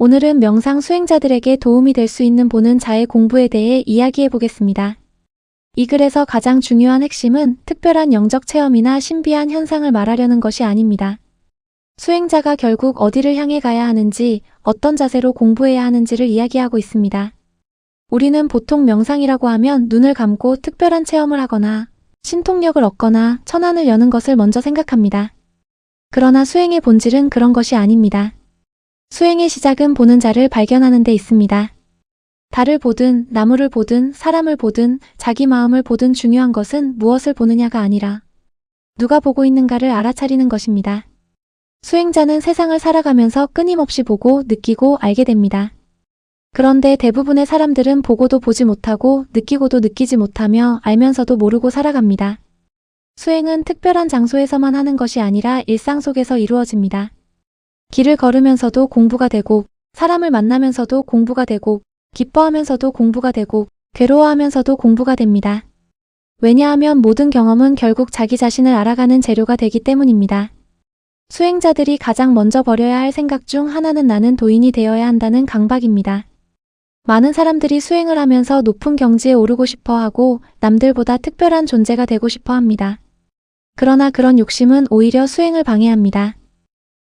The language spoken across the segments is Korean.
오늘은 명상 수행자들에게 도움이 될 수 있는 보는 자의 공부에 대해 이야기해 보겠습니다. 이 글에서 가장 중요한 핵심은 특별한 영적 체험이나 신비한 현상을 말하려는 것이 아닙니다. 수행자가 결국 어디를 향해 가야 하는지, 어떤 자세로 공부해야 하는지를 이야기하고 있습니다. 우리는 보통 명상이라고 하면 눈을 감고 특별한 체험을 하거나 신통력을 얻거나 천안을 여는 것을 먼저 생각합니다. 그러나 수행의 본질은 그런 것이 아닙니다. 수행의 시작은 보는 자를 발견하는 데 있습니다. 달을 보든 나무를 보든 사람을 보든 자기 마음을 보든 중요한 것은 무엇을 보느냐가 아니라 누가 보고 있는가를 알아차리는 것입니다. 수행자는 세상을 살아가면서 끊임없이 보고 느끼고 알게 됩니다. 그런데 대부분의 사람들은 보고도 보지 못하고 느끼고도 느끼지 못하며 알면서도 모르고 살아갑니다. 수행은 특별한 장소에서만 하는 것이 아니라 일상 속에서 이루어집니다. 길을 걸으면서도 공부가 되고, 사람을 만나면서도 공부가 되고, 기뻐하면서도 공부가 되고, 괴로워하면서도 공부가 됩니다. 왜냐하면 모든 경험은 결국 자기 자신을 알아가는 재료가 되기 때문입니다. 수행자들이 가장 먼저 버려야 할 생각 중 하나는 나는 도인이 되어야 한다는 강박입니다. 많은 사람들이 수행을 하면서 높은 경지에 오르고 싶어 하고 남들보다 특별한 존재가 되고 싶어 합니다. 그러나 그런 욕심은 오히려 수행을 방해합니다.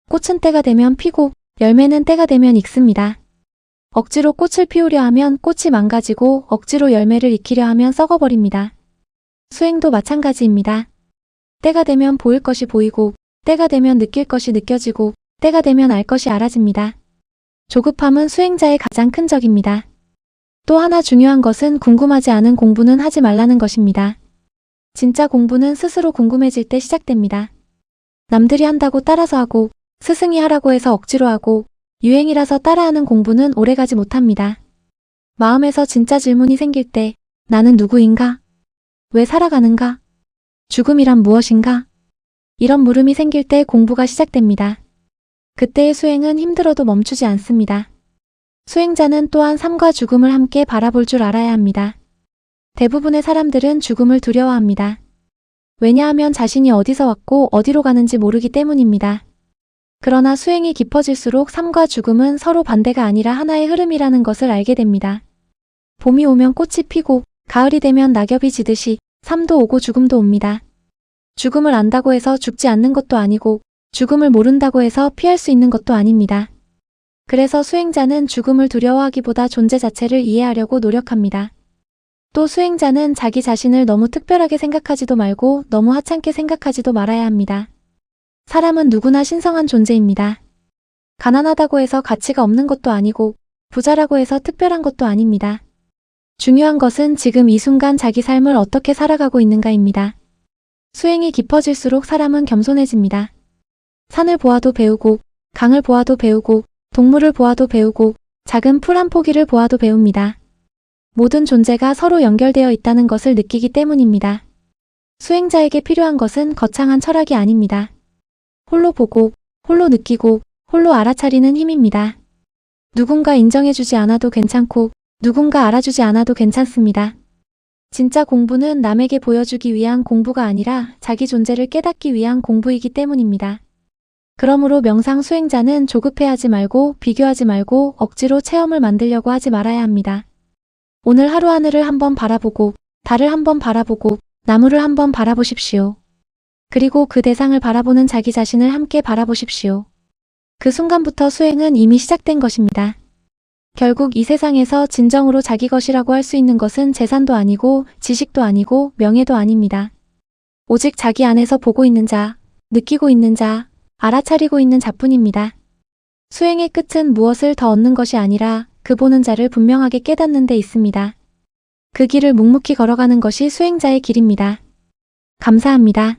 꽃은 때가 되면 피고 열매는 때가 되면 익습니다. 억지로 꽃을 피우려 하면 꽃이 망가지고 억지로 열매를 익히려 하면 썩어버립니다. 수행도 마찬가지입니다. 때가 되면 보일 것이 보이고 때가 되면 느낄 것이 느껴지고 때가 되면 알 것이 알아집니다. 조급함은 수행자의 가장 큰 적입니다. 또 하나 중요한 것은 궁금하지 않은 공부는 하지 말라는 것입니다. 진짜 공부는 스스로 궁금해질 때 시작됩니다. 남들이 한다고 따라서 하고 스승이 하라고 해서 억지로 하고 유행이라서 따라하는 공부는 오래가지 못합니다. 마음에서 진짜 질문이 생길 때 나는 누구인가? 왜 살아가는가? 죽음이란 무엇인가? 이런 물음이 생길 때 공부가 시작됩니다. 그때의 수행은 힘들어도 멈추지 않습니다. 수행자는 또한 삶과 죽음을 함께 바라볼 줄 알아야 합니다. 대부분의 사람들은 죽음을 두려워합니다. 왜냐하면 자신이 어디서 왔고 어디로 가는지 모르기 때문입니다. 그러나 수행이 깊어질수록 삶과 죽음은 서로 반대가 아니라 하나의 흐름이라는 것을 알게 됩니다. 봄이 오면 꽃이 피고 가을이 되면 낙엽이 지듯이 삶도 오고 죽음도 옵니다. 죽음을 안다고 해서 죽지 않는 것도 아니고 죽음을 모른다고 해서 피할 수 있는 것도 아닙니다. 그래서 수행자는 죽음을 두려워하기보다 존재 자체를 이해하려고 노력합니다. 또 수행자는 자기 자신을 너무 특별하게 생각하지도 말고 너무 하찮게 생각하지도 말아야 합니다. 사람은 누구나 신성한 존재입니다. 가난하다고 해서 가치가 없는 것도 아니고 부자라고 해서 특별한 것도 아닙니다. 중요한 것은 지금 이 순간 자기 삶을 어떻게 살아가고 있는가입니다. 수행이 깊어질수록 사람은 겸손해집니다. 산을 보아도 배우고 강을 보아도 배우고 동물을 보아도 배우고 작은 풀 한 포기를 보아도 배웁니다. 모든 존재가 서로 연결되어 있다는 것을 느끼기 때문입니다. 수행자에게 필요한 것은 거창한 철학이 아닙니다. 홀로 보고, 홀로 느끼고, 홀로 알아차리는 힘입니다. 누군가 인정해주지 않아도 괜찮고, 누군가 알아주지 않아도 괜찮습니다. 진짜 공부는 남에게 보여주기 위한 공부가 아니라 자기 존재를 깨닫기 위한 공부이기 때문입니다. 그러므로 명상 수행자는 조급해하지 말고 비교하지 말고 억지로 체험을 만들려고 하지 말아야 합니다. 오늘 하루 하늘을 한번 바라보고, 달을 한번 바라보고, 나무를 한번 바라보십시오. 그리고 그 대상을 바라보는 자기 자신을 함께 바라보십시오. 그 순간부터 수행은 이미 시작된 것입니다. 결국 이 세상에서 진정으로 자기 것이라고 할 수 있는 것은 재산도 아니고 지식도 아니고 명예도 아닙니다. 오직 자기 안에서 보고 있는 자, 느끼고 있는 자, 알아차리고 있는 자뿐입니다. 수행의 끝은 무엇을 더 얻는 것이 아니라 그 보는 자를 분명하게 깨닫는 데 있습니다. 그 길을 묵묵히 걸어가는 것이 수행자의 길입니다. 감사합니다.